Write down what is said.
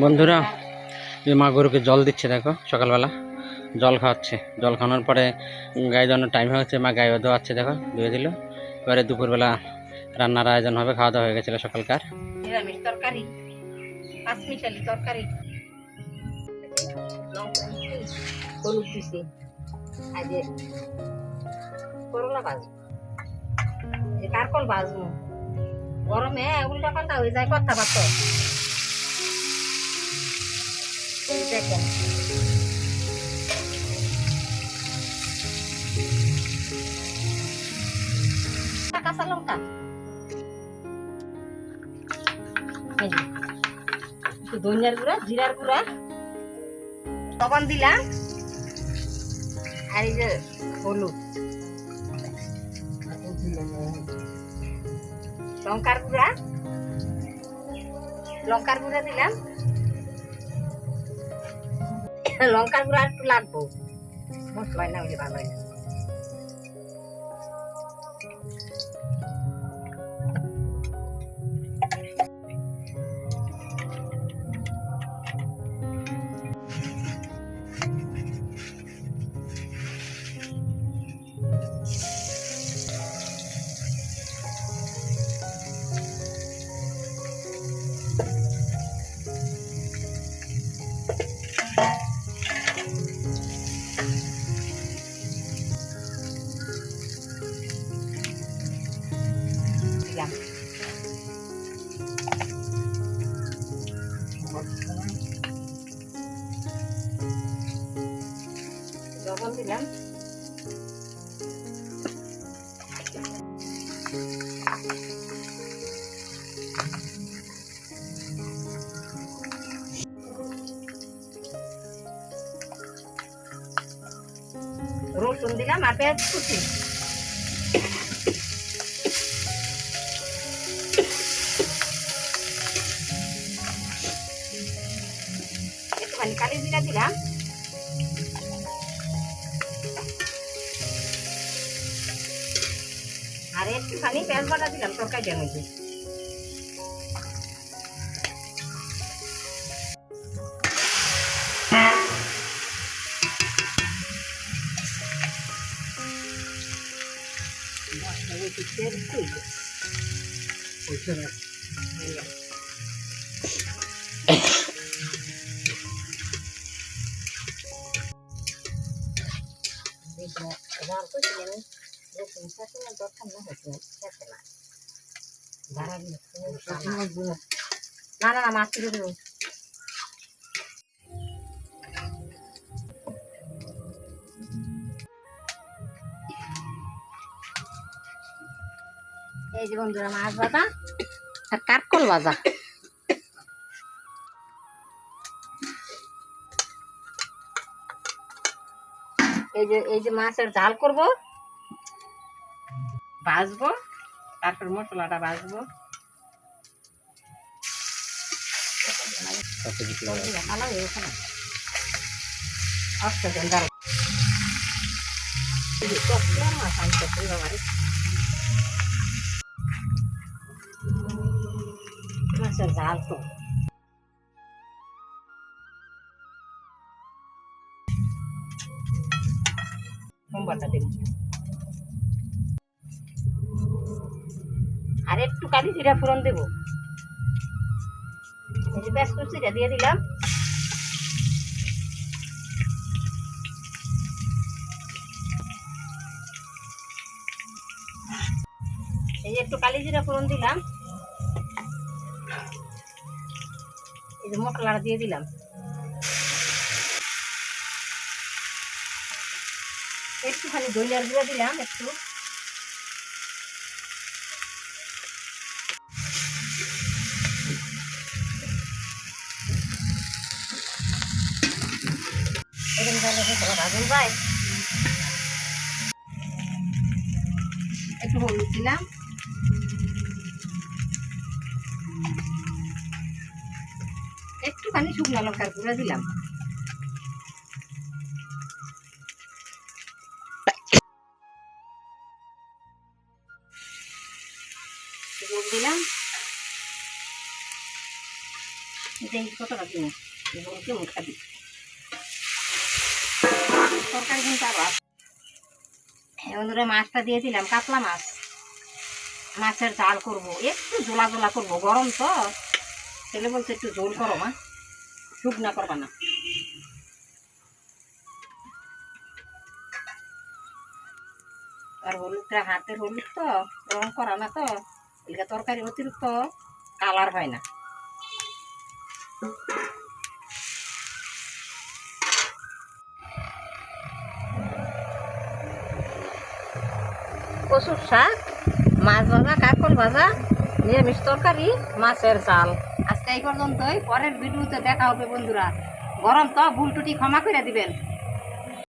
বন্ধুরা, এই মা গরুকে জল দিচ্ছে, দেখো সকালবেলা জল খাওয়াচ্ছে। জল খাওয়ানোর পরে গায়ে দেওয়ানোর টাইম হয়ে গেছে, মা গায়ে ধোয়াচ্ছে, দেখো ধুয়ে দিল। এবারে দুপুরবেলা রান্নার আয়োজন হবে, খাওয়া দাওয়া হয়ে গেছিলো সকালকার। নিরামিষ তরকারি, পাঁচমিশালি তরকারি, হলুদ দিছি, আজ করলা ভাজবো, কারকল ভাজবো। গরমে উল্টা পাল্টা হয়ে যায় কথা বার্তা। দেখেন কাঁচা লঙ্কা, একটু ধনিয়ার গুঁড়া, জিরার গুঁড়া, লবণ দিলাম, আর এই যে হলুদ, লঙ্কার গুঁড়া, লঙ্কার গুঁড়া দিলাম, লঙ্কার গুঁড়া একটু লাগবো, মশলা না হলে ভালো হয় না। লবণ দিলাম, রসুন দিলাম আর পেঁয়াজ কুচি, একটুখানি কালি জিরা দিলাম, আর একটুখানি পেঁয়াজ বাটা দিলাম তরকারিটার মধ্যে। না না না মাছ তুলে দেবো। এই যে বন্ধুরা মাছ ভাজা আর কারকল ভাজা। এই যে মাছের ঝাল করব, ভাজবো, তারপর মশলাটা ভাজবো। মাছের ঝাল তো আর একটু কালি জিরা ফোড়ন দেবো। এই যে পেঁয়াজ কুচিটা দিয়ে দিলাম, এই যে একটু কালি জিরা ফোড়ন দিলাম, এই যে মশলাটা দিয়ে দিলাম, একটুখানি ধনিয়ার গুঁড়া দিলাম, একটু ভাজুন ভাই, একটু হলুদ দিলাম, একটুখানি শুকনো লঙ্কার গুঁড়া দিলাম, দিলাম দেখি কতটা দিন কেমন খাবি তরকারি কিন্তু আবার বন্ধুরা মাছটা দিয়ে দিলাম কাতলা মাছ মাছের ঝাল করবো একটু ঝোলা ঝোলা করবো গরম তো ছেলে বলছে একটু ঝোল করো মা শুকনা করবা না আর হলুদটা হাতের হলুদ তো রং করা না তো এদিকে তরকারি অতিরিক্ত কালার হয় না কচুর শাক মাছ ভাজা কাকল ভাজা নিরামিষ তরকারি মাছের ঝাল আজকে এই পর্যন্তই পরের ভিডিওতে দেখা হবে বন্ধুরা গরম তো ভুল টুটি ক্ষমা করে দিবেন